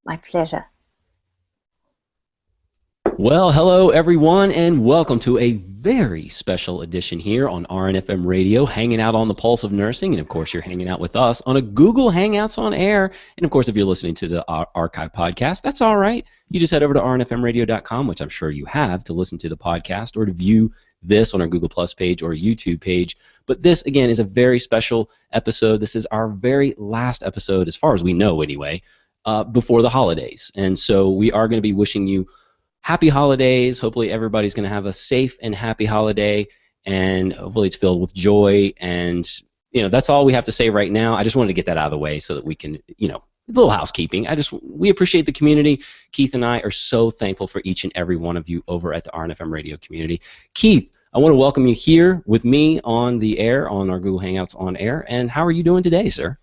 My pleasure. Well, hello everyone, and welcome to a very special edition here on RNFM Radio, hanging out on the pulse of nursing, and of course you're hanging out with us on a Google Hangouts on air, and of course if you're listening to the archive podcast, that's all right. You just head over to rnfmradio.com, which I'm sure you have, to listen to the podcast or to view this on our Google Plus page or YouTube page. But this, again, is a very special episode. This is our very last episode, as far as we know anyway, before the holidays, and so we are going to be wishing you happy holidays. Hopefully everybody's going to have a safe and happy holiday, and hopefully it's filled with joy. And, that's all we have to say right now. I just wanted to get that out of the way so that we can, a little housekeeping. We appreciate the community. Keith and I are so thankful for each and every one of you over at the RNFM Radio community. Keith, I want to welcome you here with me on the air, on our Google Hangouts on air. And how are you doing today, sir?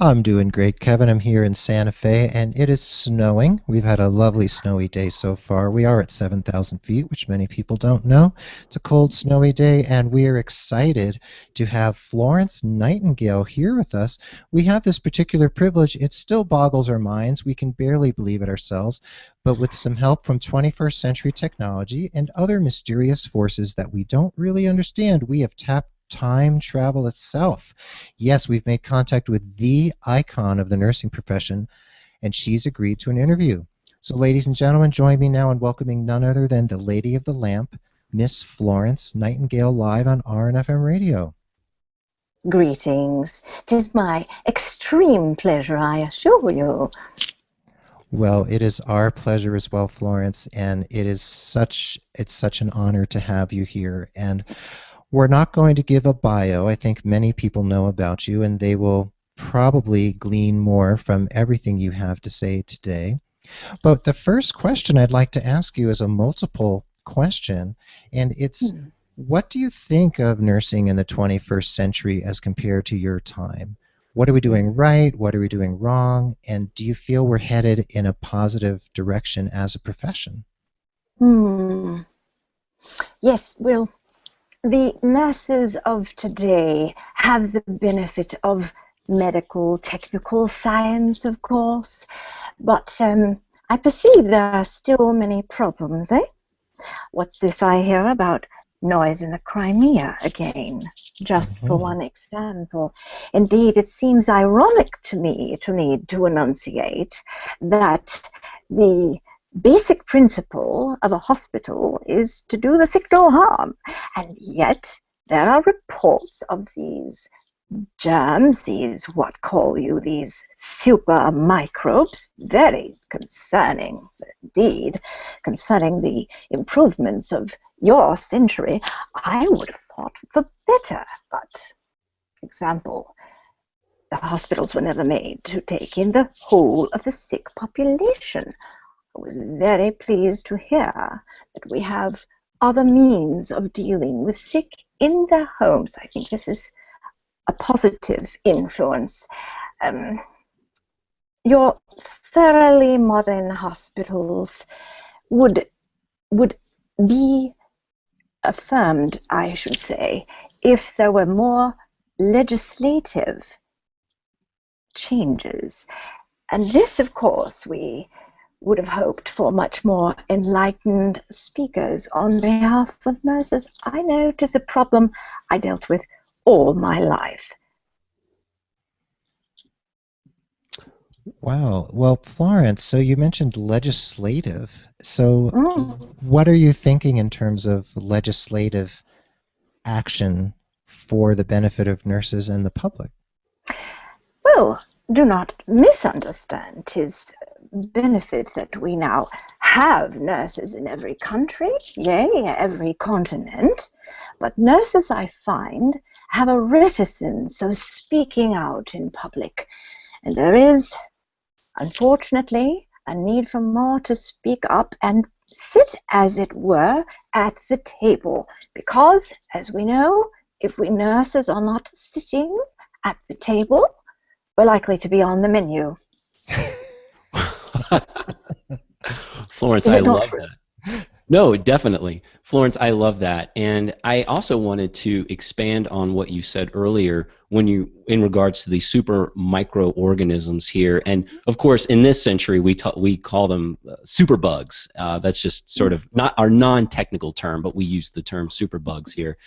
I'm doing great, Kevin. I'm here in Santa Fe, and it is snowing. We've had a lovely snowy day so far. We are at 7,000 feet, which many people don't know. It's a cold, snowy day, and we are excited to have Florence Nightingale here with us. We have this particular privilege. It still boggles our minds. We can barely believe it ourselves, but with some help from 21st century technology and other mysterious forces that we don't really understand, we have tapped time travel itself. Yes, we've made contact with the icon of the nursing profession, and she's agreed to an interview. So, ladies and gentlemen, join me now in welcoming none other than the Lady of the Lamp, Miss Florence Nightingale, live on RNFM Radio. Greetings. 'Tis my extreme pleasure, I assure you. Well, it is our pleasure as well, Florence, and it's such an honor to have you here. And we're not going to give a bio. I think many people know about you, and they will probably glean more from everything you have to say today. But the first question I'd like to ask you is a multiple question, and it's, what do you think of nursing in the 21st century as compared to your time? What are we doing right? What are we doing wrong? And do you feel we're headed in a positive direction as a profession? Yes, well, the nurses of today have the benefit of medical, technical science, of course, but I perceive there are still many problems, eh? What's this I hear about noise in the Crimea again, just for one example? Indeed, it seems ironic to me to need to enunciate that the basic principle of a hospital is to do the sick no harm, and yet there are reports of these germs, these these super microbes, very concerning indeed, concerning the improvements of your century. I would have thought for better, but, for example, the hospitals were never made to take in the whole of the sick population. I was very pleased to hear that we have other means of dealing with sick in their homes. I think this is a positive influence. Your thoroughly modern hospitals would be affirmed, I should say, if there were more legislative changes. And this, of course, we would have hoped for much more enlightened speakers on behalf of nurses. I know it is a problem I dealt with all my life. Wow. Well, Florence, so you mentioned legislative. So what are you thinking in terms of legislative action for the benefit of nurses and the public? Well, do not misunderstand. 'Tis benefit that we now have nurses in every country, yea, every continent, but nurses, I find, have a reticence of speaking out in public, and there is, unfortunately, a need for more to speak up and sit, as it were, at the table, because, as we know, if we nurses are not sitting at the table, we're likely to be on the menu. Florence, I love that. No, definitely. Florence, I love that. And I also wanted to expand on what you said earlier in regards to the super microorganisms here. And of course, in this century, we call them superbugs. That's just sort of not our non-technical term, but we use the term superbugs here.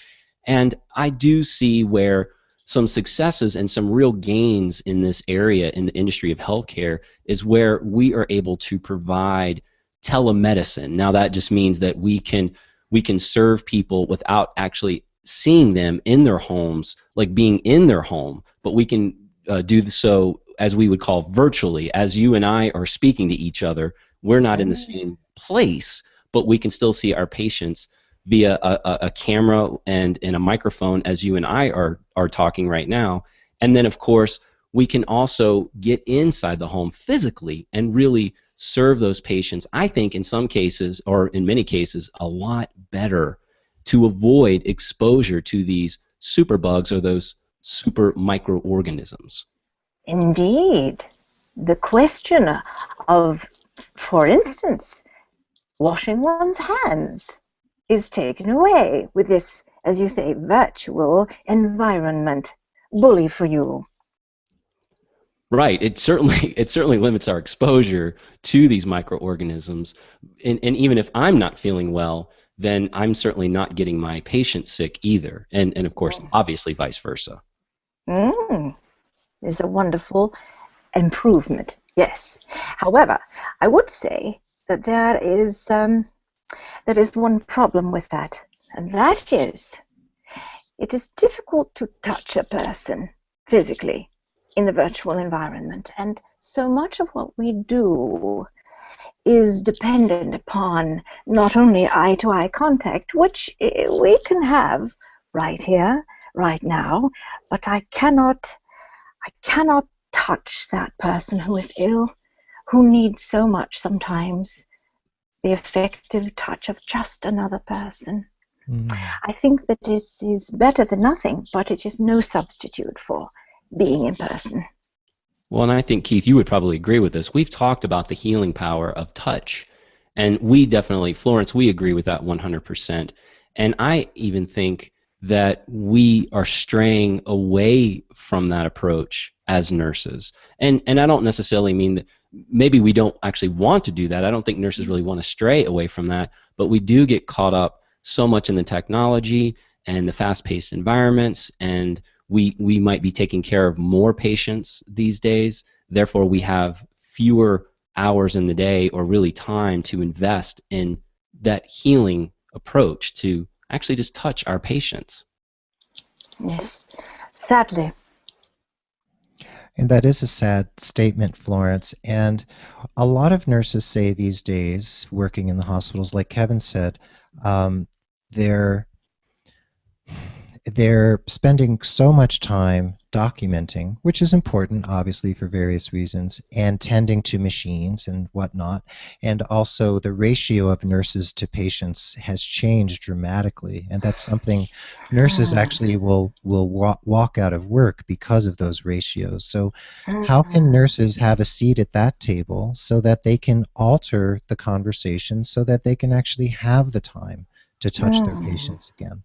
And I do see where some successes and some real gains in this area in the industry of healthcare is where we are able to provide telemedicine. Now that just means that we can serve people without actually seeing them in their homes, like being in their home, but we can do so as we would call virtually. As you and I are speaking to each other, we're not in the same place, but we can still see our patients via a camera and a microphone as you and I are talking right now. And then, of course, we can also get inside the home physically and really serve those patients, I think in some cases, or in many cases, a lot better to avoid exposure to these superbugs or those super microorganisms. Indeed. The question of, for instance, washing one's hands is taken away with this, as you say, virtual environment. Bully for you. Right. It certainly limits our exposure to these microorganisms. And even if I'm not feeling well, then I'm certainly not getting my patient sick either. And of course, obviously vice versa. Is a wonderful improvement, yes. However, I would say that there is one problem with that, and that is it is difficult to touch a person physically in the virtual environment, and so much of what we do is dependent upon not only eye-to-eye contact, which we can have right here, right now, but I cannot touch that person who is ill, who needs so much sometimes the effective touch of just another person. I think that this is better than nothing, but it is no substitute for being in person. Well, and I think, Keith, you would probably agree with this. We've talked about the healing power of touch, and we definitely, Florence, we agree with that 100%. And I even think that we are straying away from that approach as nurses. And I don't necessarily mean that maybe we don't actually want to do that. I don't think nurses really want to stray away from that, but we do get caught up so much in the technology and the fast-paced environments, and we might be taking care of more patients these days. Therefore, we have fewer hours in the day or really time to invest in that healing approach to actually just touch our patients. Yes, sadly. And that is a sad statement, Florence. And a lot of nurses say these days, working in the hospitals, like Kevin said, they're spending so much time documenting, which is important, obviously, for various reasons, and tending to machines and whatnot. And also the ratio of nurses to patients has changed dramatically. And that's something nurses actually will walk out of work because of those ratios. So how can nurses have a seat at that table so that they can alter the conversation so that they can actually have the time to touch their patients again?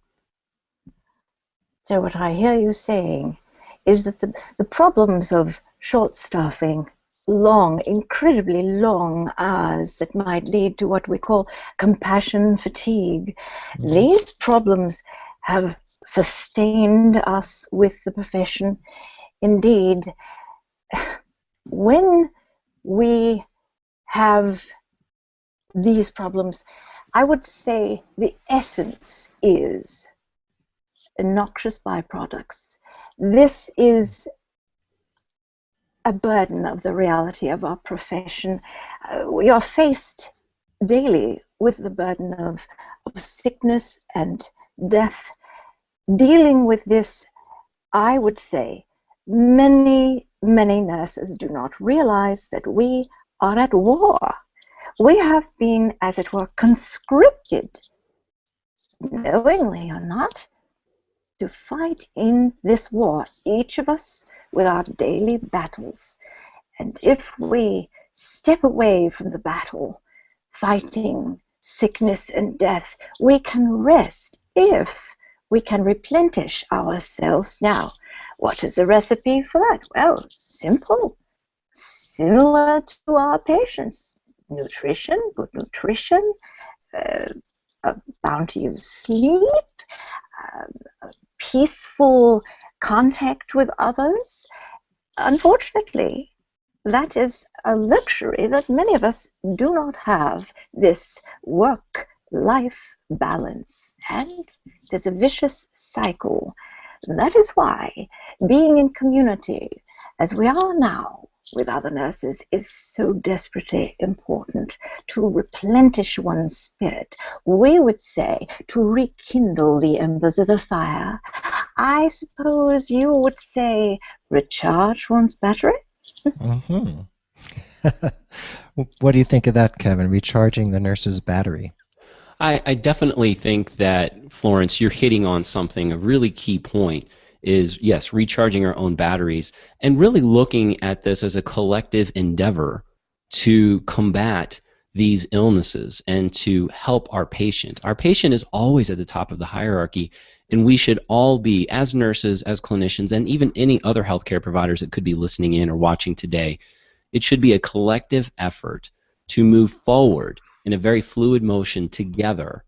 So what I hear you saying is that the problems of short staffing, incredibly long hours that might lead to what we call compassion fatigue, these problems have sustained us with the profession. Indeed, when we have these problems, I would say the essence is noxious byproducts. This is a burden of the reality of our profession. We are faced daily with the burden of sickness and death. Dealing with this, I would say, many nurses do not realize that we are at war. We have been, as it were, conscripted, knowingly or not, to fight in this war, each of us with our daily battles. And if we step away from the battle, fighting sickness and death, we can rest if we can replenish ourselves. Now, what is the recipe for that? Well, simple, similar to our patients. Nutrition, good nutrition, a bounty of sleep, peaceful contact with others. Unfortunately, that is a luxury that many of us do not have, this work-life balance. And there's a vicious cycle. And that is why being in community, as we are now with other nurses, is so desperately important to replenish one's spirit. We would say to rekindle the embers of the fire. I suppose you would say recharge one's battery? Mm-hmm. What do you think of that, Kevin? Recharging the nurse's battery. I definitely think that, Florence, you're hitting on something, a really key point is, yes, recharging our own batteries and really looking at this as a collective endeavor to combat these illnesses and to help our patient. Our patient is always at the top of the hierarchy, and we should all be, as nurses, as clinicians, and even any other healthcare providers that could be listening in or watching today, it should be a collective effort to move forward in a very fluid motion together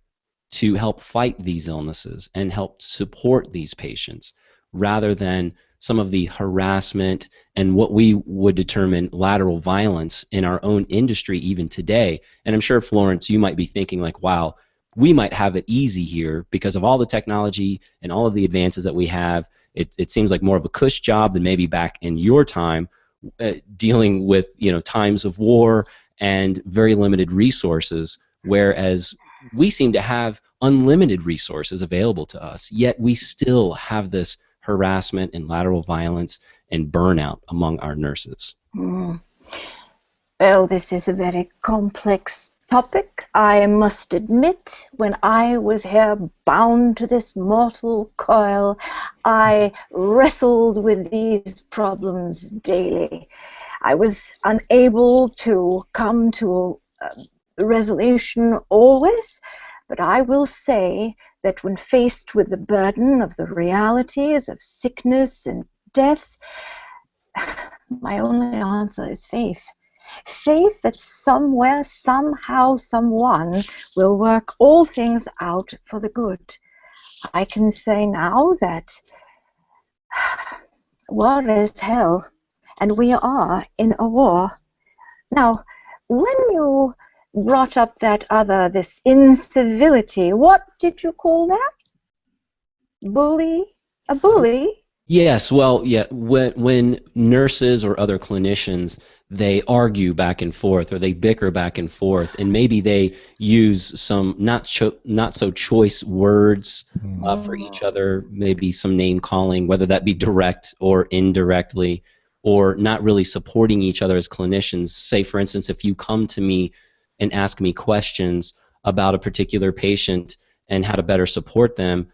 to help fight these illnesses and help support these patients, rather than some of the harassment and what we would determine lateral violence in our own industry even today. And I'm sure, Florence, you might be thinking like, wow, we might have it easy here because of all the technology and all of the advances that we have. It seems like more of a cush job than maybe back in your time, dealing with times of war and very limited resources, whereas we seem to have unlimited resources available to us, yet we still have this harassment and lateral violence and burnout among our nurses. Well, this is a very complex topic. I must admit, when I was here bound to this mortal coil, I wrestled with these problems daily. I was unable to come to a resolution always, but I will say that when faced with the burden of the realities of sickness and death, my only answer is faith. Faith that somewhere, somehow, someone will work all things out for the good. I can say now that war is hell, and we are in a war. Now, when you brought up this incivility, what did you call that? Bully? A bully? Yes, well, yeah, when nurses or other clinicians, they argue back and forth or they bicker back and forth, and maybe they use some not so choice words for each other, maybe some name calling, whether that be direct or indirectly, or not really supporting each other as clinicians. Say, for instance, if you come to me and ask me questions about a particular patient and how to better support them,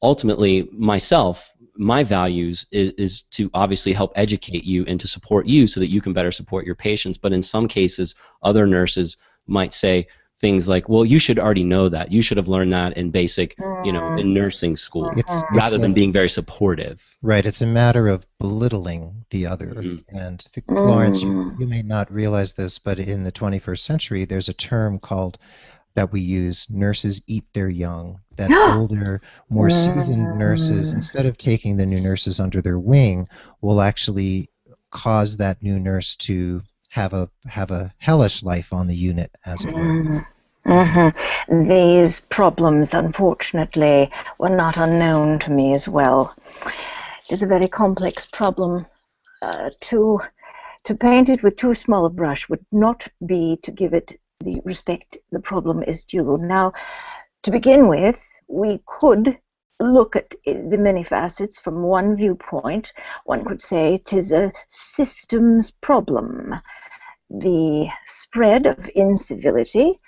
ultimately, my values is to obviously help educate you and to support you so that you can better support your patients. But in some cases, other nurses might say things like, well, you should already know that. You should have learned that in basic, in nursing school, rather than being very supportive. Right. It's a matter of belittling the other. And Florence, you may not realize this, but in the 21st century, there's a term called that we use, nurses eat their young. That older, more seasoned nurses, instead of taking the new nurses under their wing, will actually cause that new nurse to have a hellish life on the unit, as it were. These problems, unfortunately, were not unknown to me as well. It's a very complex problem. To paint it with too small a brush would not be to give it the respect the problem is due. Now, to begin with, we could look at the many facets from one viewpoint. One could say it is a systems problem. The spread of incivility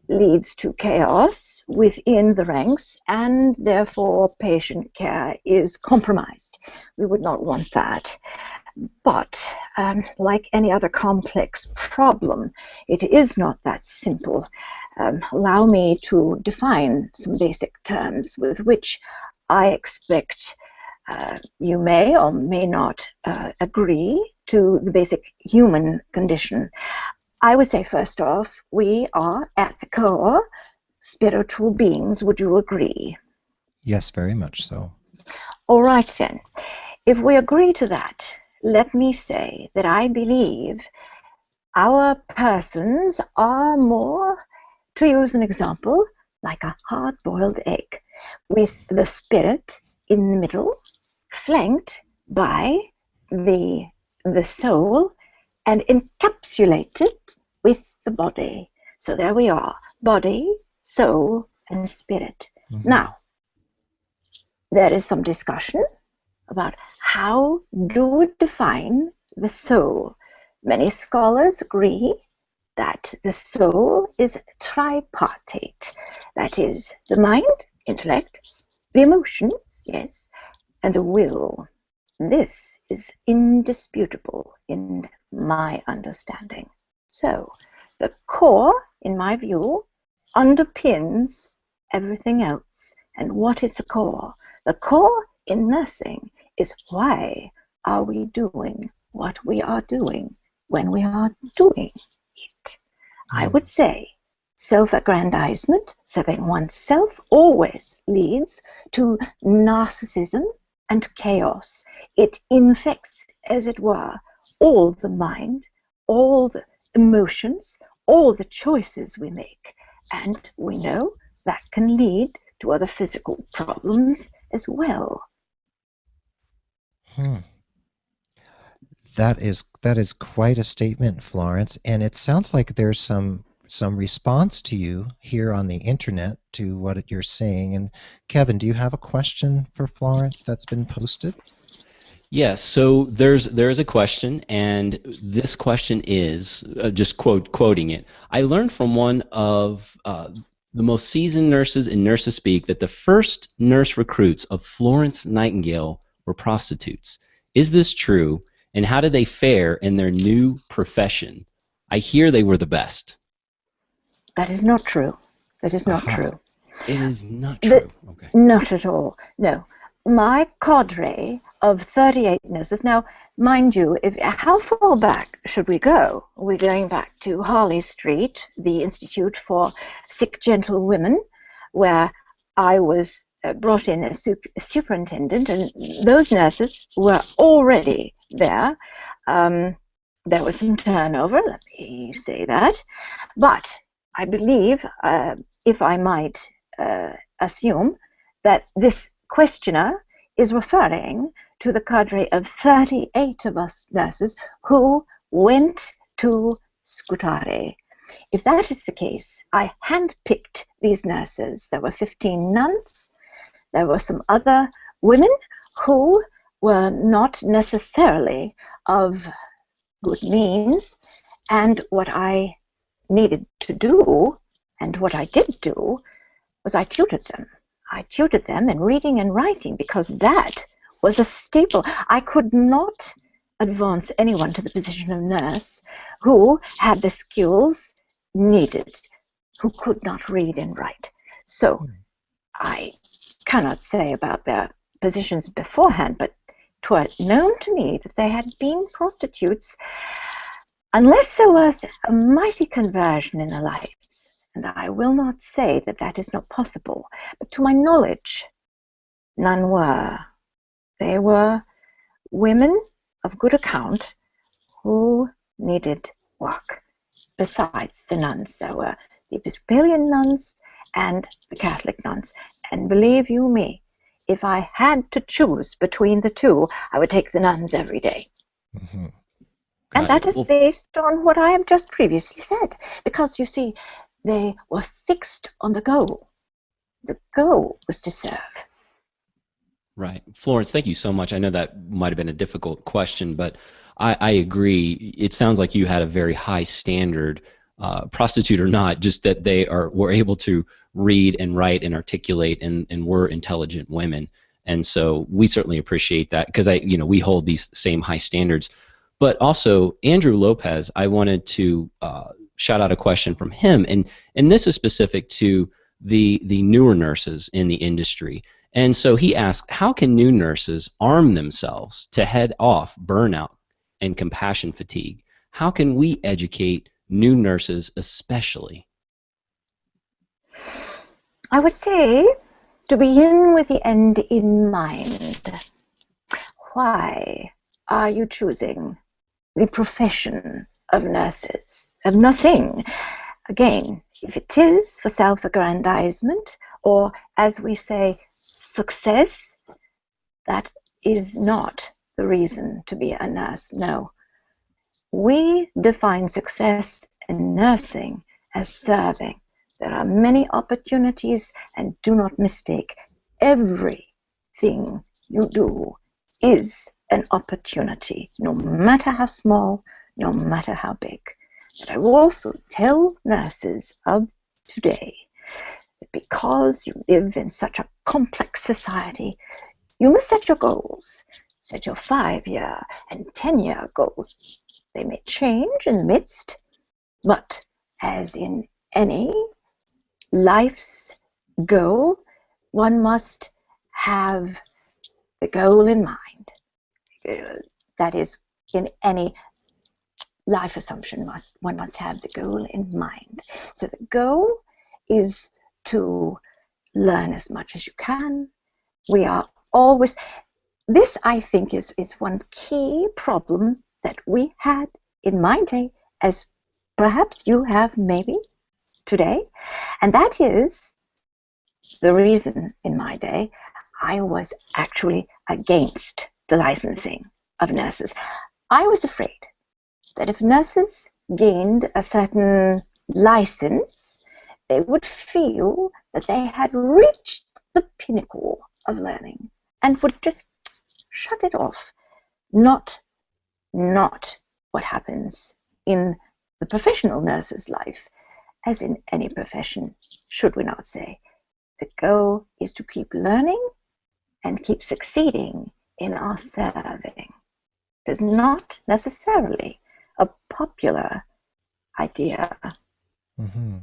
leads to chaos within the ranks, and therefore patient care is compromised. We would not want that. But like any other complex problem, it is not that simple. Allow me to define some basic terms with which I expect you may or may not agree to the basic human condition. I would say, first off, we are at the core spiritual beings. Would you agree? Yes, very much so. All right, then. If we agree to that, let me say that I believe our persons are more, to use an example, like a hard-boiled egg, with the spirit in the middle, flanked by the soul, and encapsulated with the body. So there we are, body, soul, and spirit. Mm-hmm. Now, there is some discussion about how do we define the soul. Many scholars agree that the soul is tripartite. That is, the mind, intellect, the emotions, yes, and the will. This is indisputable in my understanding. So, the core, in my view, underpins everything else. And what is the core? The core in nursing is why are we doing what we are doing when we are doing it. I would say self-aggrandizement, serving oneself, always leads to narcissism and chaos. It infects, as it were, all the mind, all the emotions, all the choices we make. And we know that can lead to other physical problems as well. That is quite a statement, Florence, and it sounds like there's some response to you here on the internet to what you're saying. And Kevin, do you have a question for Florence that's been posted? Yes, so there's a question, and this question is, just quoting it, I learned from one of the most seasoned nurses in Nurses Speak that the first nurse recruits of Florence Nightingale were prostitutes. Is this true, and how did they fare in their new profession? I hear they were the best. That is not true. That is not true. It is not true. Okay. Not at all. No. My cadre of 38 nurses. Now, mind you, how far back should we go? We're going back to Harley Street, the Institute for Sick Gentle Women, where I was brought in as superintendent, and those nurses were already there. There was some turnover, let me say that. But I believe, if I might assume, that this questioner is referring to the cadre of 38 of us nurses who went to Scutari. If that is the case, I handpicked these nurses. There were 15 nuns. There were some other women who were not necessarily of good means, and what I needed to do, and what I did do, was I tutored them. I tutored them in reading and writing because that was a staple. I could not advance anyone to the position of nurse who had the skills needed, who could not read and write. So I cannot say about their positions beforehand, but 'twas known to me that they had been prostitutes unless there was a mighty conversion in their lives. And I will not say that that is not possible, but to my knowledge, none were. They were women of good account who needed work. Besides the nuns, there were the Episcopalian nuns and the Catholic nuns. And believe you me, if I had to choose between the two, I would take the nuns every day. Mm-hmm. And that is based on what I have just previously said. Because, you see, they were fixed on the goal. The goal was to serve. Right. Florence, thank you so much. I know that might have been a difficult question, but I agree. It sounds like you had a very high standard, prostitute or not, just that they were able to read and write and articulate and were intelligent women. And so we certainly appreciate that because we hold these same high standards. But also, Andrew Lopez, I wanted to shout out a question from him, and this is specific to the newer nurses in the industry. And so he asked, how can new nurses arm themselves to head off burnout and compassion fatigue? How can we educate new nurses especially? I would say to begin with the end in mind. Why are you choosing the profession of nurses, of nursing? Again, if it is for self-aggrandizement, or as we say, success, that is not the reason to be a nurse. No. We define success in nursing as serving. There are many opportunities, and do not mistake, everything you do is an opportunity, no matter how small, no matter how big. But I will also tell nurses of today that because you live in such a complex society, you must set your goals. Set your 5-year and 10-year goals. They may change in the midst, but as in any life's goal, one must have the goal in mind. That is, in any life assumption, one must have the goal in mind. So the goal is to learn as much as you can. We are always, this I think is one key problem that we had in my day, as perhaps you have maybe today, and that is the reason in my day I was actually against the licensing of nurses. I was afraid that if nurses gained a certain license, they would feel that they had reached the pinnacle of learning and would just shut it off. Not what happens in the professional nurse's life, as in any profession, should we not say. The goal is to keep learning and keep succeeding in our serving. It is not necessarily a popular idea. Mm-hmm.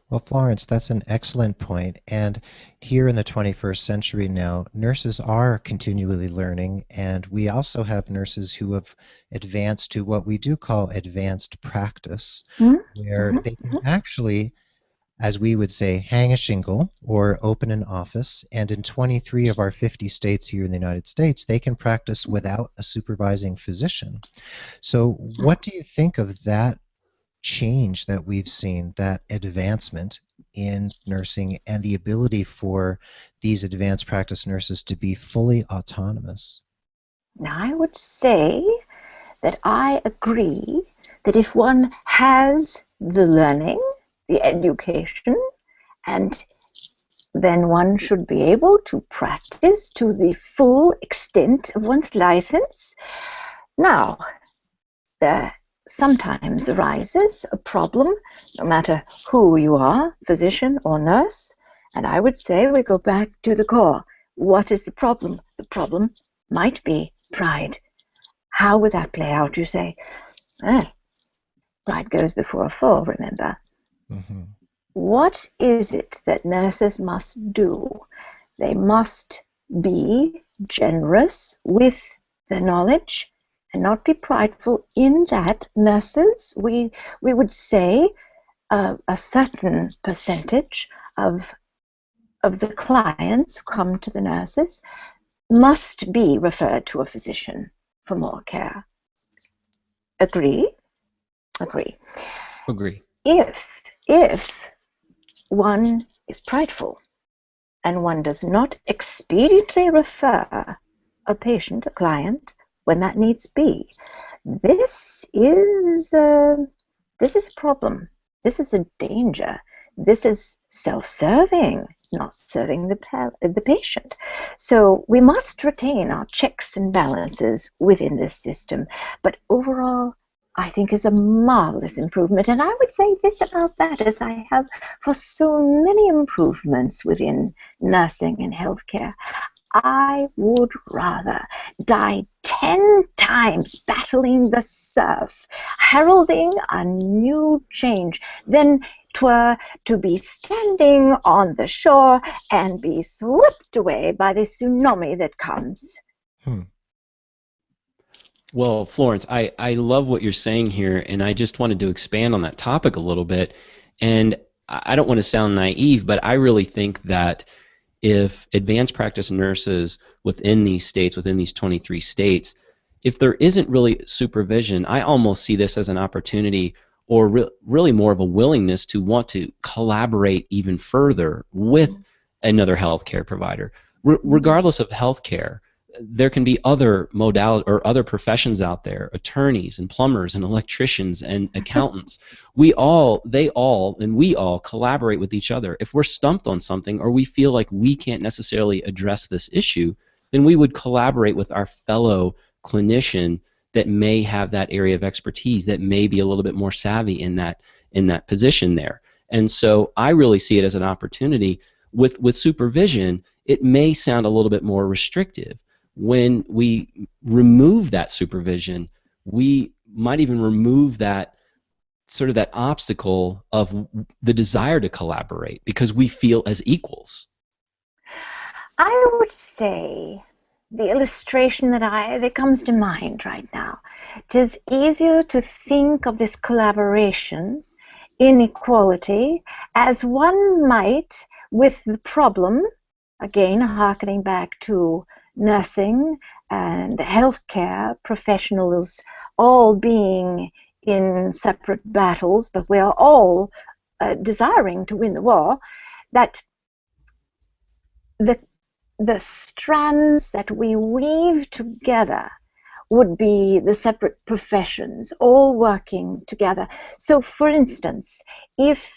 Well, Florence, that's an excellent point. And here in the 21st century now, nurses are continually learning, and we also have nurses who have advanced to what we do call advanced practice, where they can actually, as we would say, hang a shingle or open an office. And in 23 of our 50 states here in the United States, they can practice without a supervising physician. So what do you think of that change that we've seen, that advancement in nursing and the ability for these advanced practice nurses to be fully autonomous? Now, I would say that I agree that if one has the learning, the education, and then one should be able to practice to the full extent of one's license. Now, there sometimes arises a problem, no matter who you are, physician or nurse, and I would say we go back to the core. What is the problem? The problem might be pride. How would that play out, you say? Pride goes before a fall, remember. Mm-hmm. What is it that nurses must do? They must be generous with their knowledge and not be prideful in that. Nurses, we would say a certain percentage of the clients who come to the nurses must be referred to a physician for more care. Agree? Agree. Agree. If one is prideful and one does not expediently refer a patient, a client, when that needs be, this is a problem. This is a danger. This is self-serving, not serving the patient. So we must retain our checks and balances within this system. But overall, I think is a marvelous improvement. And I would say this about that, as I have for so many improvements within nursing and healthcare. I would rather die 10 times battling the surf, heralding a new change, than 'twere to be standing on the shore and be swept away by the tsunami that comes. Hmm. Well, Florence, I love what you're saying here, and I just wanted to expand on that topic a little bit. And I don't want to sound naive, but I really think that if advanced practice nurses within these states, within these 23 states, if there isn't really supervision, I almost see this as an opportunity or really more of a willingness to want to collaborate even further with another healthcare provider. Regardless of healthcare, there can be other modality or other professions out there, attorneys and plumbers and electricians and accountants. We all collaborate with each other. If we're stumped on something or we feel like we can't necessarily address this issue, then we would collaborate with our fellow clinician that may have that area of expertise, that may be a little bit more savvy in that position there. And so I really see it as an opportunity. With supervision, it may sound a little bit more restrictive. When we remove that supervision, we might even remove that sort of that obstacle of the desire to collaborate because we feel as equals. I would say the illustration that comes to mind right now, it is easier to think of this collaboration, inequality, as one might with the problem, again harkening back to nursing and healthcare professionals all being in separate battles, but we are all desiring to win the war, that the strands that we weave together would be the separate professions all working together. So for instance, if,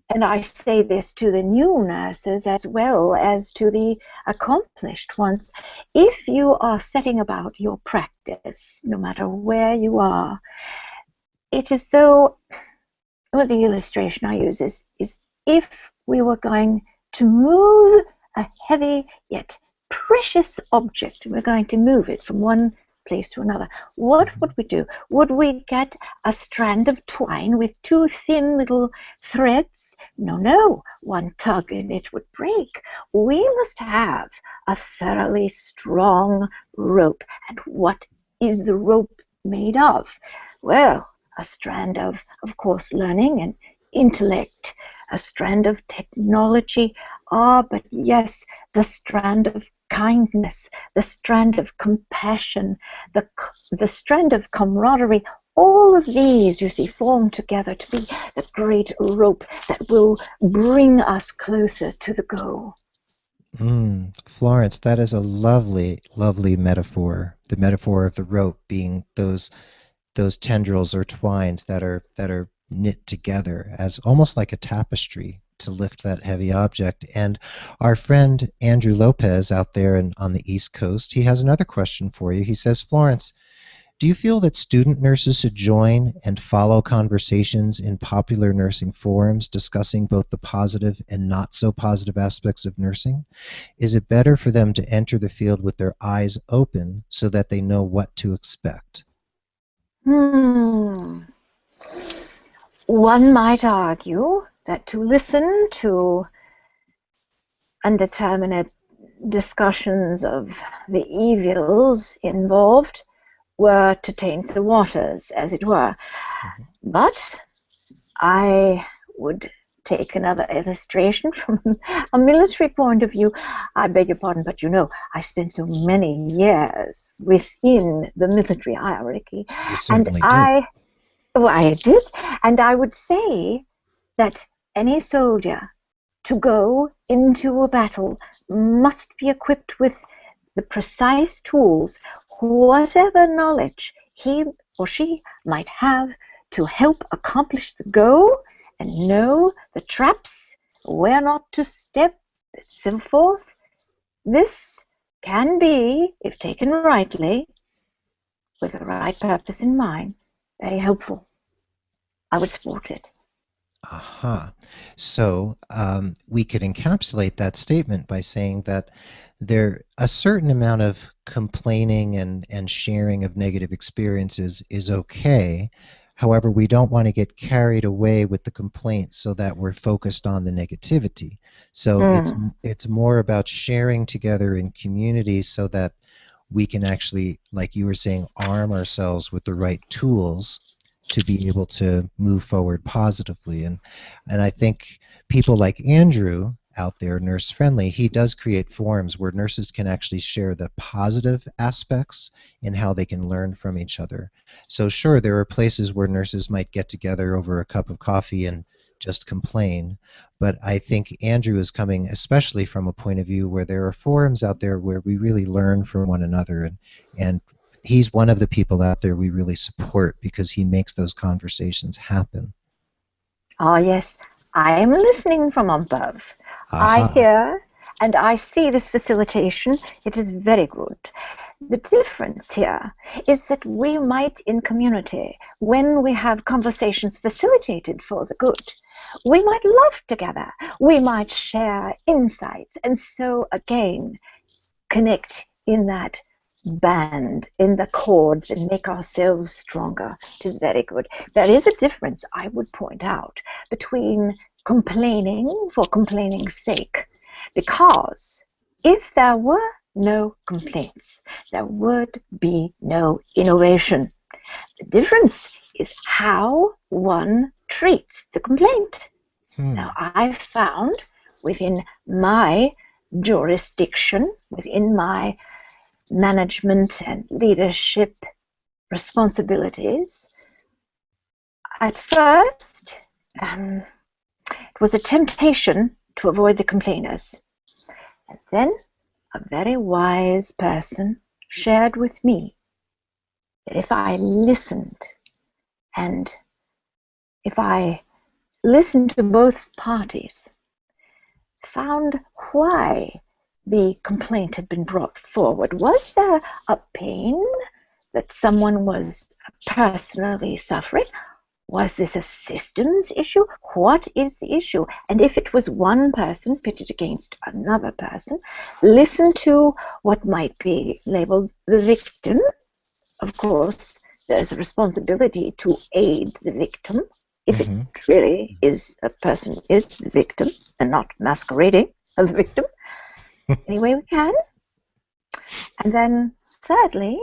and I say this to the new nurses as well as to the accomplished ones, if you are setting about your practice, no matter where you are, it is though, well, the illustration I use is if we were going to move a heavy yet precious object, we're going to move it from one place to another, what would we do? Would we get a strand of twine with two thin little threads? No, one tug and it would break. We must have a thoroughly strong rope. And what is the rope made of? Well, a strand of course, learning and intellect, a strand of technology, but yes, the strand of kindness, the strand of compassion, the strand of camaraderie. All of these, you see, form together to be the great rope that will bring us closer to the goal. Florence, that is a lovely, lovely metaphor. The metaphor of the rope being those tendrils or twines that are knit together as almost like a tapestry to lift that heavy object. And our friend Andrew Lopez out there on the East Coast, he has another question for you. He says, Florence, do you feel that student nurses should join and follow conversations in popular nursing forums discussing both the positive and not so positive aspects of nursing? Is it better for them to enter the field with their eyes open so that they know what to expect? One might argue that to listen to undeterminate discussions of the evils involved were to taint the waters, as it were. But I would take another illustration from a military point of view. I beg your pardon, but you know, I spent so many years within the military hierarchy. And I did. And I would say that any soldier to go into a battle must be equipped with the precise tools, whatever knowledge he or she might have to help accomplish the goal, and know the traps, where not to step, and so forth. This can be, if taken rightly, with the right purpose in mind, very helpful. I would support it. Aha. So we could encapsulate that statement by saying that a certain amount of complaining and sharing of negative experiences is okay. However, we don't want to get carried away with the complaints so that we're focused on the negativity. So it's more about sharing together in communities so that we can actually, like you were saying, arm ourselves with the right tools to be able to move forward positively. And I think people like Andrew out there, Nurse Friendly, he does create forums where nurses can actually share the positive aspects and how they can learn from each other. So sure, there are places where nurses might get together over a cup of coffee and just complain. But I think Andrew is coming especially from a point of view where there are forums out there where we really learn from one another, and he's one of the people out there we really support because he makes those conversations happen. Ah, yes, I am listening from above. I Aha. hear and I see this facilitation. It is very good. The difference here is that we might, in community, when we have conversations facilitated for the good, we might laugh together, we might share insights, and so again connect in that band, in the chords, and make ourselves stronger. It is very good. There is a difference, I would point out, between complaining for complaining's sake, because if there were no complaints, there would be no innovation. The difference is how one treats the complaint. Now, I've found within my jurisdiction, within my management and leadership responsibilities, at first, it was a temptation to avoid the complainers. And then a very wise person shared with me that if I listened, and if I listened to both parties, found why the complaint had been brought forward. Was there a pain that someone was personally suffering? Was this a systems issue? What is the issue? And if it was one person pitted against another person, listen to what might be labeled the victim. Of course, there's a responsibility to aid the victim if it really is a person is the victim and not masquerading as a victim. Any way we can. And then thirdly,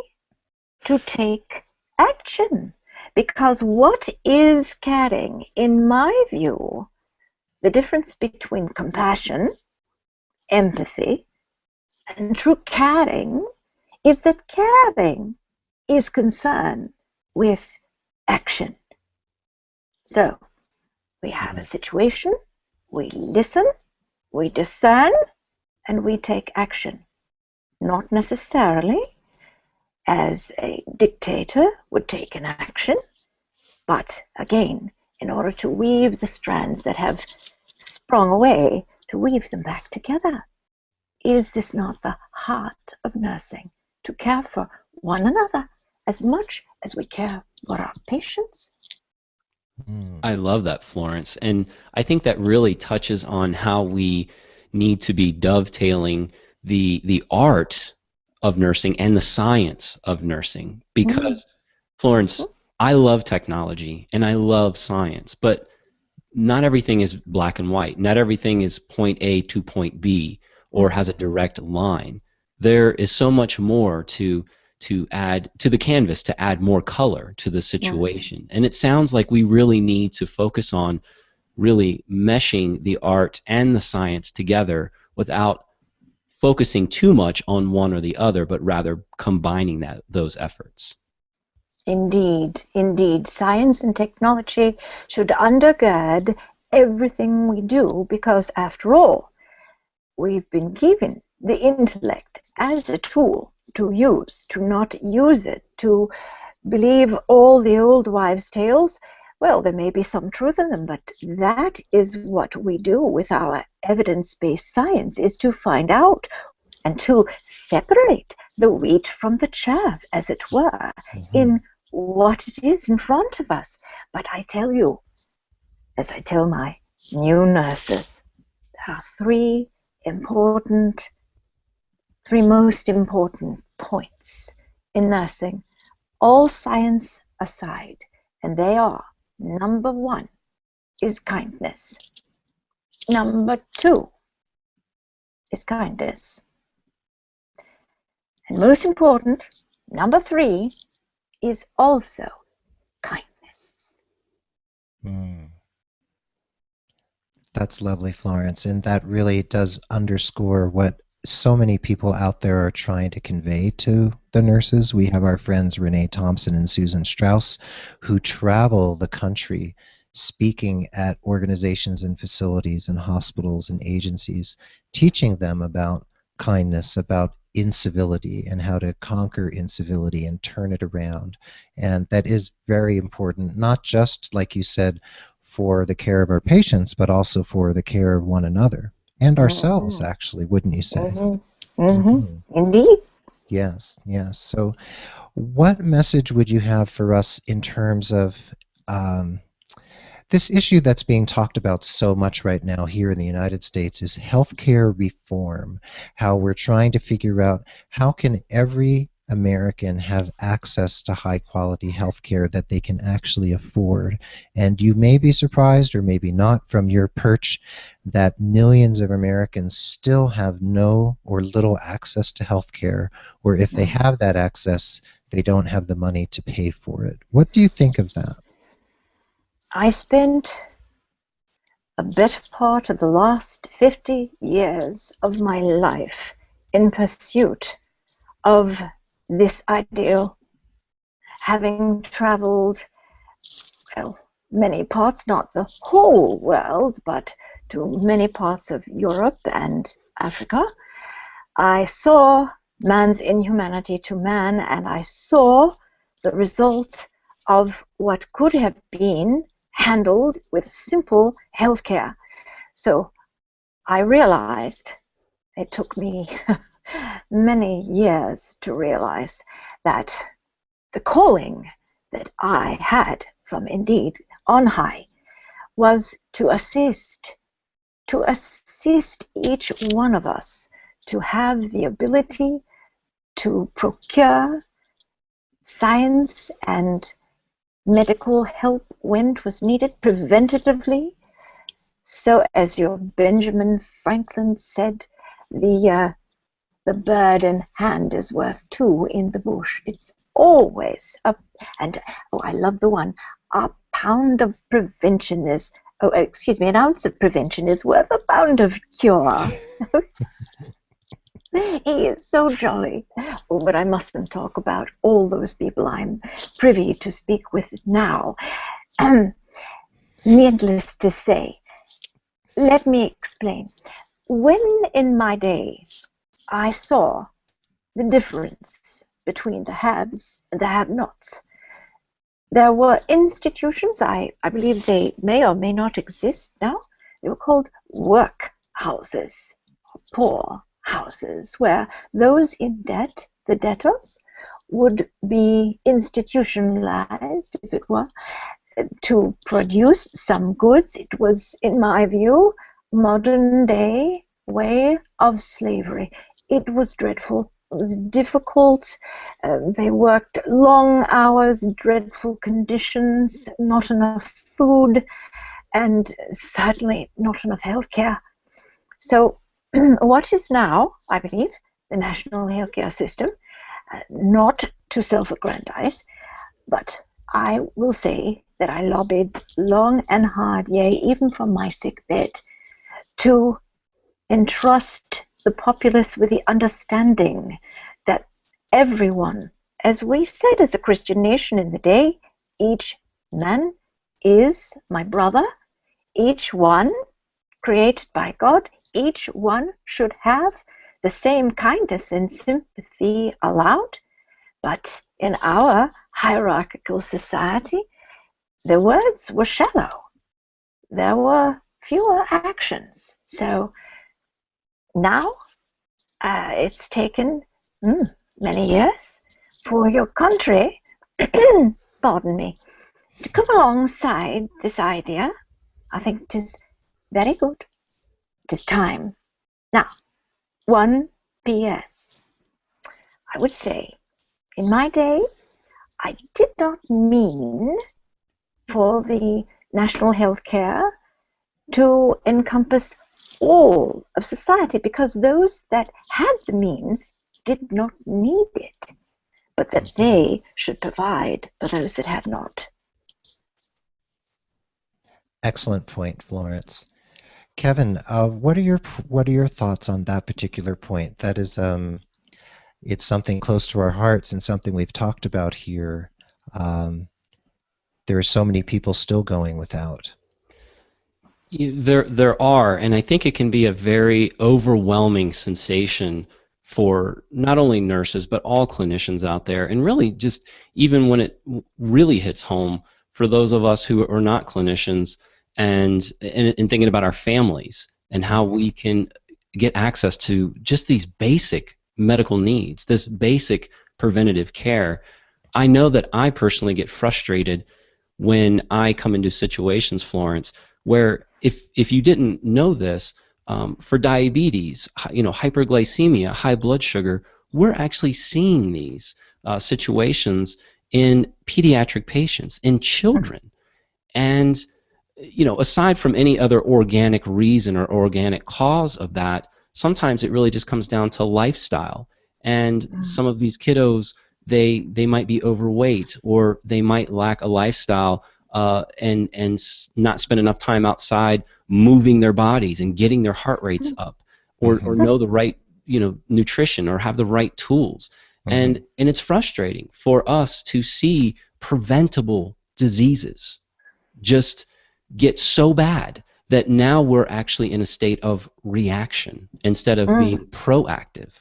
to take action. Because what is caring, in my view, the difference between compassion, empathy, and true caring is that caring is concerned with action. So we have a situation, we listen, we discern, and we take action. Not necessarily as a dictator would take an action, but again, in order to weave the strands that have sprung away, to weave them back together. Is this not the heart of nursing? To care for one another as much as we care for our patients? I love that, Florence. And I think that really touches on how we need to be dovetailing the art of nursing and the science of nursing. Because, Florence, I love technology and I love science, but not everything is black and white. Not everything is point A to point B or has a direct line. There is so much more to add to the canvas, to add more color to the situation. And it sounds like we really need to focus on really meshing the art and the science together without focusing too much on one or the other, but rather combining those efforts. Indeed, indeed. Science and technology should undergird everything we do because, after all, we've been given the intellect as a tool to use, to not use it, to believe all the old wives' tales. Well, there may be some truth in them, but that is what we do with our evidence-based science, is to find out and to separate the wheat from the chaff, as it were, in what it is in front of us. But I tell you, as I tell my new nurses, there are three most important points in nursing, all science aside, and they are: number one is kindness. Number two is kindness. And most important, number three is also kindness. That's lovely, Florence, and that really does underscore what so many people out there are trying to convey to the nurses. We have our friends Renee Thompson and Susan Strauss who travel the country speaking at organizations and facilities and hospitals and agencies, teaching them about kindness, about incivility and how to conquer incivility and turn it around. And that is very important, not just, like you said, for the care of our patients, but also for the care of one another and ourselves, actually, wouldn't you say? Indeed. Yes, yes. So what message would you have for us in terms of this issue that's being talked about so much right now here in the United States is healthcare reform, how we're trying to figure out how can every American have access to high quality healthcare that they can actually afford. And you may be surprised or maybe not from your perch that millions of Americans still have no or little access to healthcare, or if they have that access, they don't have the money to pay for it. What do you think of that? I spent a better part of the last 50 years of my life in pursuit of this ideal, having traveled, well, many parts, not the whole world, but to many parts of Europe and Africa. I saw man's inhumanity to man, and I saw the result of what could have been handled with simple healthcare. So I realized, it took me many years to realize, that the calling that I had from indeed on high was to assist each one of us to have the ability to procure science and medical help when it was needed preventatively. So, as your Benjamin Franklin said, the bird in hand is worth two in the bush. It's always and I love the one, a pound of prevention is, an ounce of prevention is worth a pound of cure. He is so jolly. Oh, but I mustn't talk about all those people I'm privy to speak with now. Needless to say, let me explain. When in my day I saw the difference between the haves and the have-nots, there were institutions, I believe they may or may not exist now, they were called workhouses, poor houses, where those in debt, the debtors, would be institutionalized, if it were, to produce some goods. It was, in my view, modern day way of slavery. It was dreadful. It was difficult. They worked long hours, dreadful conditions, not enough food, and certainly not enough health care. So what is now, I believe, the national healthcare system, not to self-aggrandize, but I will say that I lobbied long and hard, yea, even from my sick bed, to entrust the populace with the understanding that everyone, as we said as a Christian nation in the day, each man is my brother, each one created by God, each one should have the same kindness and sympathy allowed. But in our hierarchical society, the words were shallow. There were fewer actions. So now it's taken many years for your country, pardon me, to come alongside this idea I think it is very good. It is time. Now, one P.S. I would say, in my day, I did not mean for the national health care to encompass all of society, because those that had the means did not need it, but that they should provide for those that had not. Excellent point, Florence. Kevin, what are your thoughts on that particular point? That is, it's something close to our hearts and something we've talked about here. There are so many people still going without. There are, and I think it can be a very overwhelming sensation for not only nurses but all clinicians out there, and really just even when it really hits home for those of us who are not clinicians, and thinking about our families and how we can get access to just these basic medical needs, this basic preventative care. I know that I personally get frustrated when I come into situations, Florence, where if you didn't know this, for diabetes, hyperglycemia, high blood sugar, we're actually seeing these situations in pediatric patients, in children. And aside from any other organic reason or organic cause of that, sometimes it really just comes down to lifestyle. And some of these kiddos, they might be overweight, or they might lack a lifestyle and not spend enough time outside moving their bodies and getting their heart rates up, or know the right nutrition, or have the right tools. And it's frustrating for us to see preventable diseases just get so bad that now we're actually in a state of reaction instead of being proactive.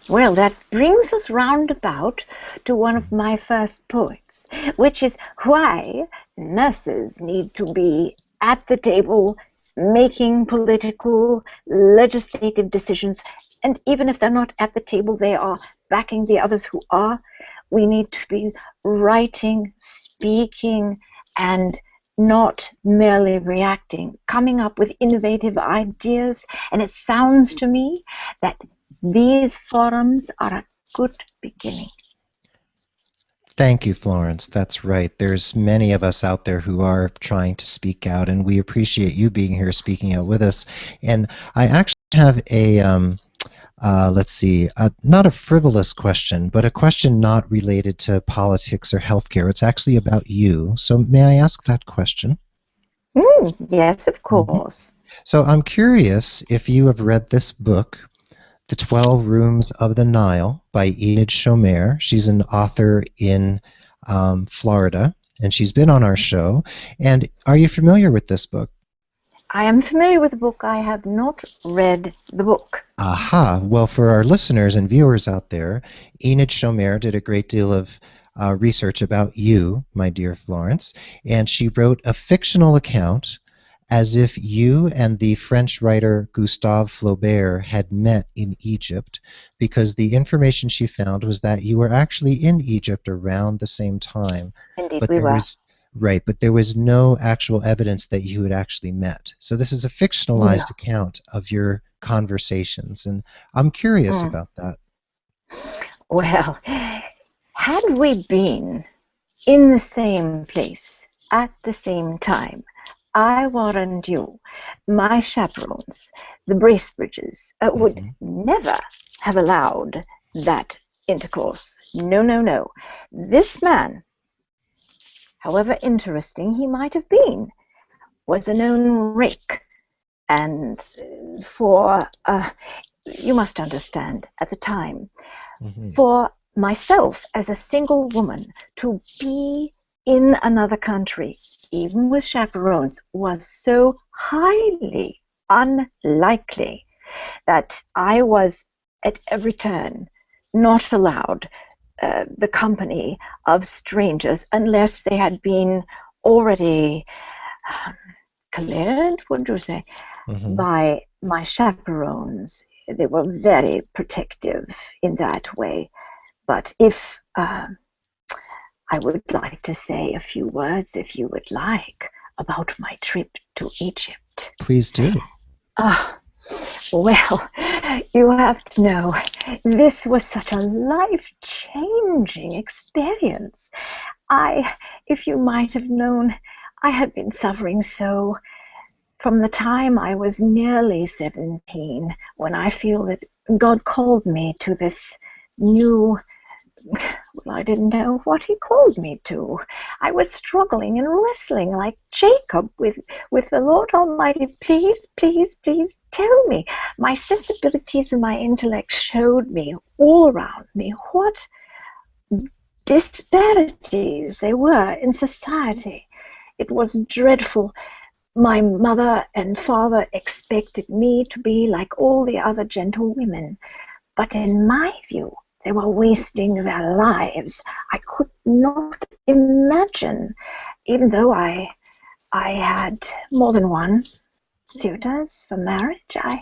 Well, that brings us roundabout to one of my first points, which is why nurses need to be at the table making political, legislative decisions. And even if they're not at the table, they are backing the others who are. We need to be writing, speaking, and not merely reacting, coming up with innovative ideas. And it sounds to me that these forums are a good beginning. Thank you, Florence. That's right. There's many of us out there who are trying to speak out, and we appreciate you being here speaking out with us. And I actually have a, not a frivolous question, but a question not related to politics or healthcare. It's actually about you. So may I ask that question? Yes, of course. So I'm curious if you have read this book, The 12 Rooms of the Nile by Enid Shomer. She's an author in Florida, and she's been on our show. And are you familiar with this book? I am familiar with the book. I have not read the book. Aha. Well, for our listeners and viewers out there, Enid Shomer did a great deal of research about you, my dear Florence, and she wrote a fictional account as if you and the French writer Gustave Flaubert had met in Egypt, because the information she found was that you were actually in Egypt around the same time. Indeed, we were. Right, but there was no actual evidence that you had actually met. So this is a fictionalized account of your conversations, and I'm curious about that. Well, had we been in the same place at the same time, I warrant you, my chaperones, the Bracebridges, would never have allowed that intercourse. No, no, no. This man, however interesting he might have been, was a known rake. And for, you must understand, at the time, for myself as a single woman to be in another country, even with chaperones, was so highly unlikely that I was at every turn not allowed the company of strangers unless they had been already cleared, what do you say, by my chaperones. They were very protective in that way. But if I would like to say a few words, if you would like, about my trip to Egypt. Please do. Ah, well, you have to know, this was such a life-changing experience. If you might have known, I had been suffering so from the time I was nearly 17, when I feel that God called me to this new, well, I didn't know what he called me to. I was struggling and wrestling like Jacob with the Lord Almighty. Please, please, please tell me. My sensibilities and my intellect showed me all around me what disparities there were in society. It was dreadful. My mother and father expected me to be like all the other gentlewomen, but in my view, they were wasting their lives. I could not imagine, even though I had more than one suitors for marriage, I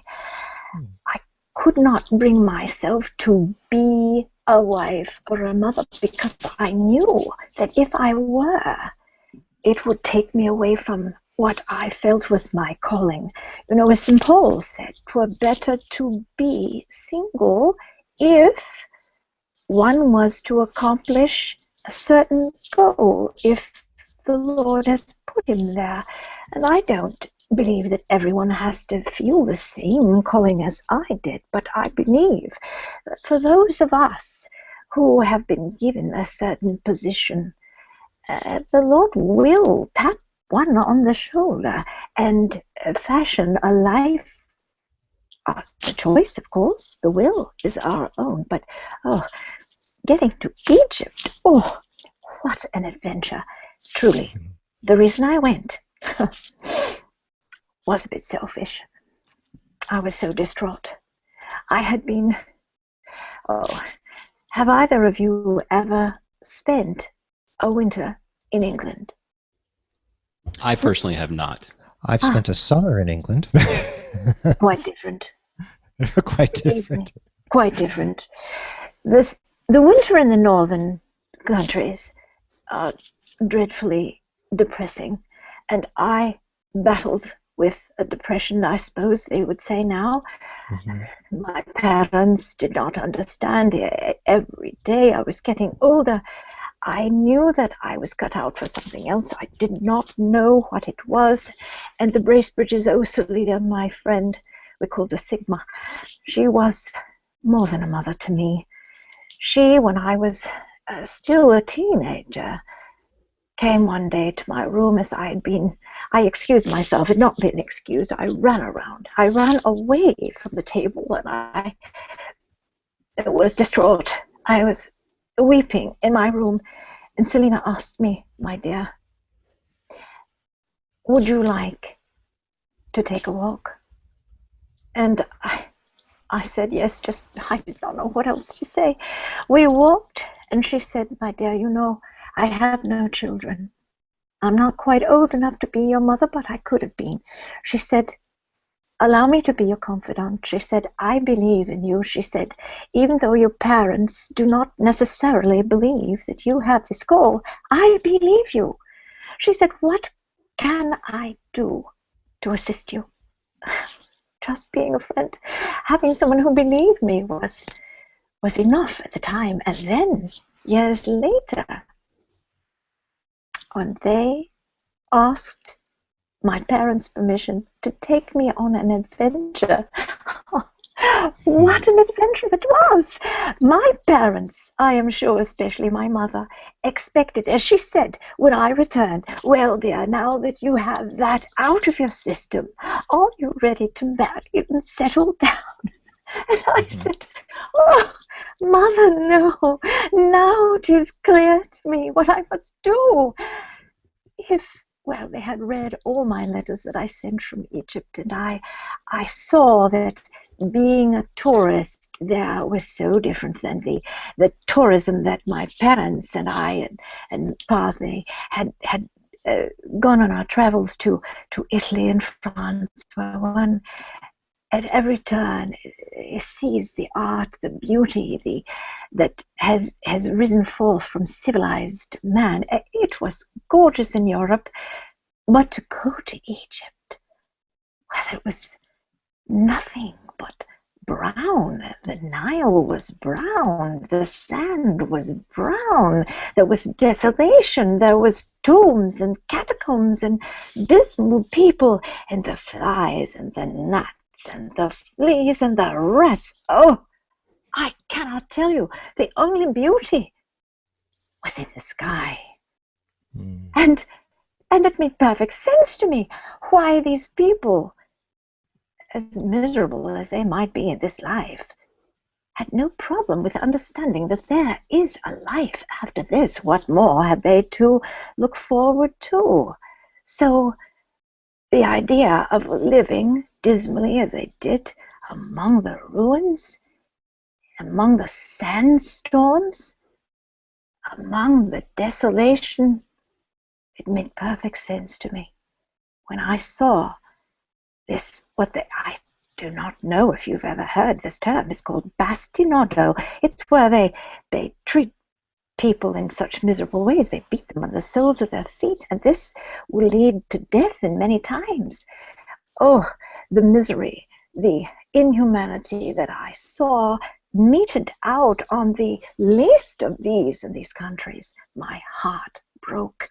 could not bring myself to be a wife or a mother, because I knew that if I were, it would take me away from what I felt was my calling. You know, as St. Paul said, 'twere better to be single if one was to accomplish a certain goal, if the Lord has put him there. And I don't believe that everyone has to feel the same calling as I did, but I believe that for those of us who have been given a certain position, the Lord will tap one on the shoulder and fashion a life. The choice, of course, the will is our own, but getting to Egypt, what an adventure. Truly, the reason I went was a bit selfish. I was so distraught. I had been, have either of you ever spent a winter in England? I personally have not. I've spent a summer in England. Quite different. Quite different. Quite different. The winter in the northern countries are dreadfully depressing, and I battled with a depression, I suppose they would say now. Mm-hmm. My parents did not understand. Every day I was getting older, I knew that I was cut out for something else. I did not know what it was. And the Bracebridges, Selita, my friend, we called her Sigma, she was more than a mother to me. She, when I was still a teenager, came one day to my room as I excused myself, had not been excused. I ran around. I ran away from the table, and I was distraught. I was weeping in my room, and Selina asked me, "My dear, would you like to take a walk?" And I said yes, I did not know what else to say. We walked, and she said, "My dear, you know, I have no children. I'm not quite old enough to be your mother, but I could have been." She said, "Allow me to be your confidant." She said, "I believe in you." She said, "Even though your parents do not necessarily believe that you have this call, I believe you." She said, "What can I do to assist you?" Just being a friend, having someone who believed me was enough at the time. And then, years later, when they asked my parents' permission to take me on an adventure. What an adventure it was! My parents, I am sure, especially my mother, expected, as she said when I returned, "Well, dear, now that you have that out of your system, are you ready to marry and settle down?" And I said, "Oh, Mother, no. Now it is clear to me what I must do." Well, they had read all my letters that I sent from Egypt, and I saw that being a tourist there was so different than the tourism that my parents and I and partly had gone on our travels to Italy and France, where one at every turn sees the art, the beauty, that has risen forth from civilized man. It was gorgeous in Europe, But to go to Egypt, well, it was nothing but brown. The Nile was brown. The sand was brown. There was desolation. There was tombs and catacombs and dismal people and the flies and the gnats and the fleas and the rats. Oh, I cannot tell you. The only beauty was in the sky. And it made perfect sense to me why these people, as miserable as they might be in this life, had no problem with understanding that there is a life after this. What more had they to look forward to? So the idea of living dismally as they did among the ruins, among the sandstorms, among the desolation, it made perfect sense to me. When I saw this, I do not know if you've ever heard this term. It's called bastinado. It's where they treat people in such miserable ways. They beat them on the soles of their feet, and this will lead to death in many times. Oh, the misery, the inhumanity that I saw meted out on the least of these in these countries. My heart broke.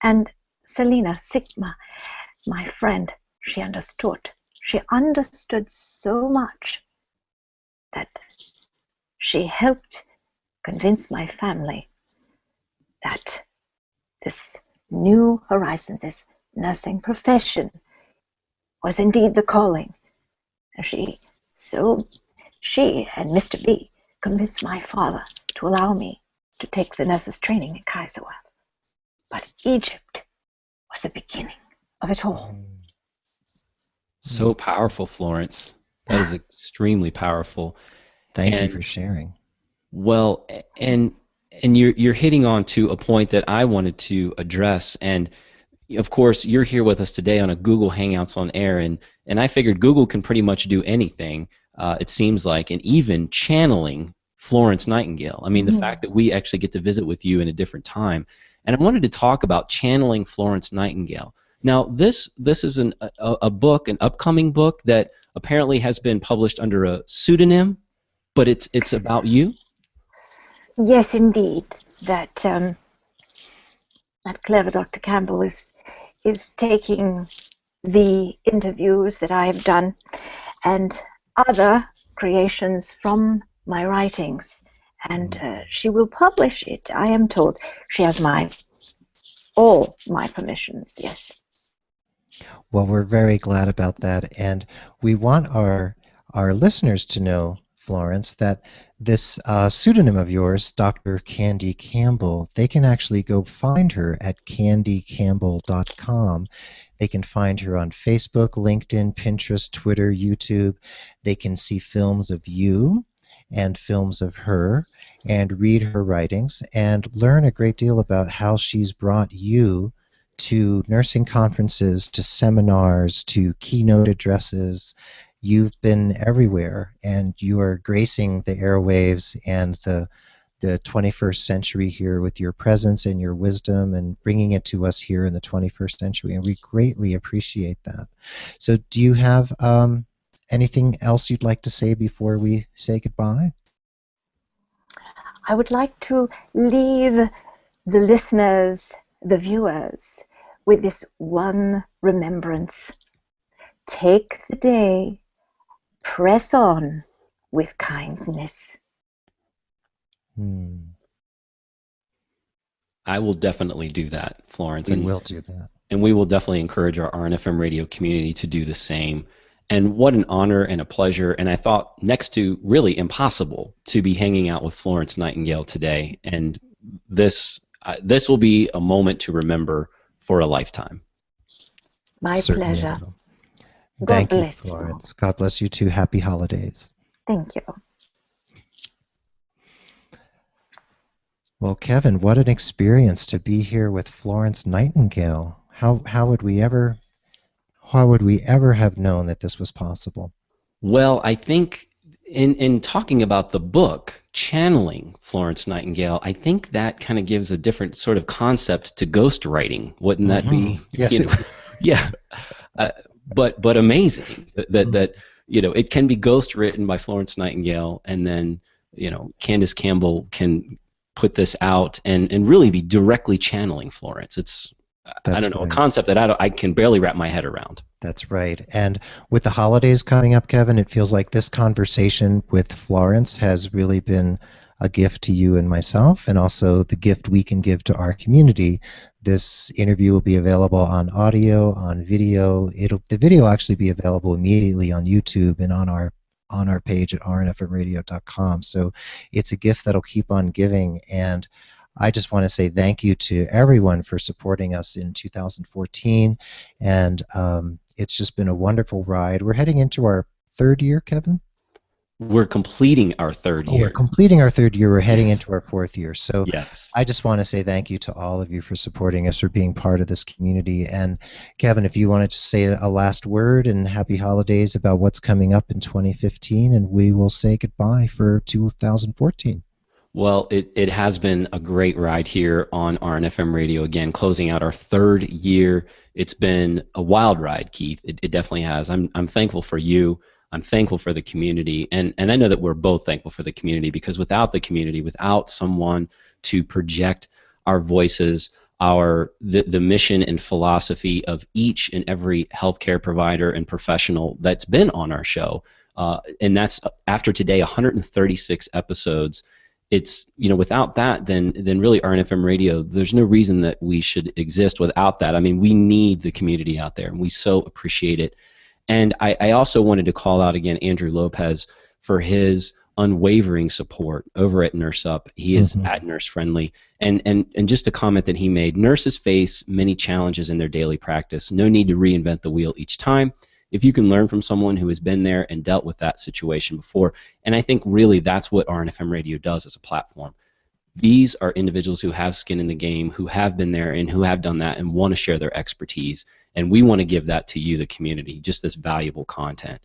And Selina Sigma, my friend, she understood. She understood so much that she helped convince my family that this new horizon, this nursing profession, was indeed the calling. And she and Mr. B convinced my father to allow me to take the nurse's training in Kaiserwerth. But Egypt was the beginning of it all. So powerful, Florence. That is extremely powerful. Thank you for sharing. Well, and you're hitting on to a point that I wanted to address. And of course, you're here with us today on a Google Hangouts on Air, and I figured Google can pretty much do anything, it seems like, and even channeling Florence Nightingale. I mean, the fact that we actually get to visit with you in a different time. And I wanted to talk about channeling Florence Nightingale. Now, this is a book, an upcoming book that apparently has been published under a pseudonym, but it's about you. Yes, indeed. That clever Dr. Campbell is taking the interviews that I have done and other creations from my writings, and she will publish it. I am told she has all my permissions. Yes. Well, we're very glad about that, and we want our listeners to know, Florence, that this pseudonym of yours, Dr. Candy Campbell, they can actually go find her at candycampbell.com. They can find her on Facebook, LinkedIn, Pinterest, Twitter, YouTube. They can see films of you and films of her and read her writings and learn a great deal about how she's brought you to nursing conferences, to seminars, to keynote addresses. You've been everywhere, and you are gracing the airwaves and the 21st century here with your presence and your wisdom and bringing it to us here in the 21st century, and we greatly appreciate that. So do you have anything else you'd like to say before we say goodbye? I would like to leave the listeners, the viewers, with this one remembrance. Take the day, press on with kindness. I will definitely do that, Florence. We will do that. And we will definitely encourage our RNFM radio community to do the same. And what an honor and a pleasure, and I thought next to really impossible to be hanging out with Florence Nightingale today. And this will be a moment to remember for a lifetime. My Certainly pleasure. will. God Thank bless you, Florence. God bless you too. Happy holidays. Thank you. Well, Kevin, what an experience to be here with Florence Nightingale. How would we ever have known that this was possible? Well, I think in talking about the book, channeling Florence Nightingale, I think that kind of gives a different sort of concept to ghostwriting. Wouldn't that be? Yes, You know, yeah, uh, but amazing that it can be ghost written by Florence Nightingale, and then Candace Campbell can put this out and really be directly channeling Florence. It's I that's don't know, a right. concept that I can barely wrap my head around. That's right. And with the holidays coming up, Kevin, it feels like this conversation with Florence has really been a gift to you and myself, and also the gift we can give to our community. This interview will be available on audio, on video. The video will actually be available immediately on YouTube and on our page at rnfmradio.com. So it's a gift that'll keep on giving. And I just want to say thank you to everyone for supporting us in 2014. And it's just been a wonderful ride. We're heading into our third year, Kevin? We're completing our third Oh, year. we're completing our third year. We're heading into our fourth year. So Yes. I just want to say thank you to all of you for supporting us, for being part of this community. And Kevin, if you wanted to say a last word and happy holidays about what's coming up in 2015, and we will say goodbye for 2014. Well, it has been a great ride here on RNFM Radio, again, closing out our third year. It's been a wild ride, Keith. It definitely has. I'm thankful for you. I'm thankful for the community. And I know that we're both thankful for the community, because without the community, without someone to project our voices, the mission and philosophy of each and every healthcare provider and professional that's been on our show, and that's after today, 136 episodes. It's without that, then really RNFM Radio, there's no reason that we should exist without that. I mean, we need the community out there, and we so appreciate it. And I also wanted to call out again Andrew Lopez for his unwavering support over at Nurse Up. He is at Nurse Friendly, and just a comment that he made: nurses face many challenges in their daily practice. No need to reinvent the wheel each time. If you can learn from someone who has been there and dealt with that situation before. And I think really that's what RNFM Radio does as a platform. These are individuals who have skin in the game, who have been there and who have done that and want to share their expertise. And we want to give that to you, the community, just this valuable content.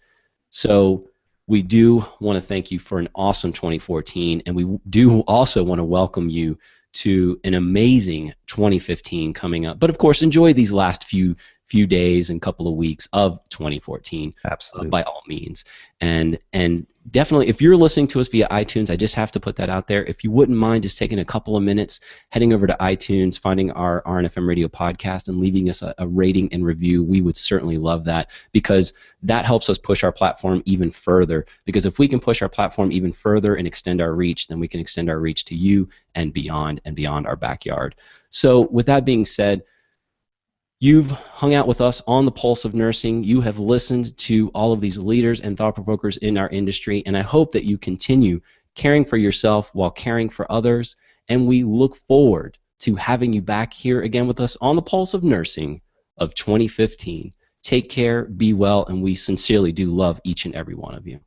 So we do want to thank you for an awesome 2014, and we do also want to welcome you to an amazing 2015 coming up. But of course, enjoy these last few days and couple of weeks of 2014. Absolutely. By all means. And definitely, if you're listening to us via iTunes, I just have to put that out there. If you wouldn't mind just taking a couple of minutes, heading over to iTunes, finding our RNFM Radio podcast, and leaving us a rating and review, we would certainly love that, because that helps us push our platform even further. Because if we can push our platform even further and extend our reach, then we can extend our reach to you and beyond our backyard. So with that being said, you've hung out with us on the Pulse of Nursing. You have listened to all of these leaders and thought provokers in our industry, and I hope that you continue caring for yourself while caring for others. And we look forward to having you back here again with us on the Pulse of Nursing of 2015. Take care, be well, and we sincerely do love each and every one of you.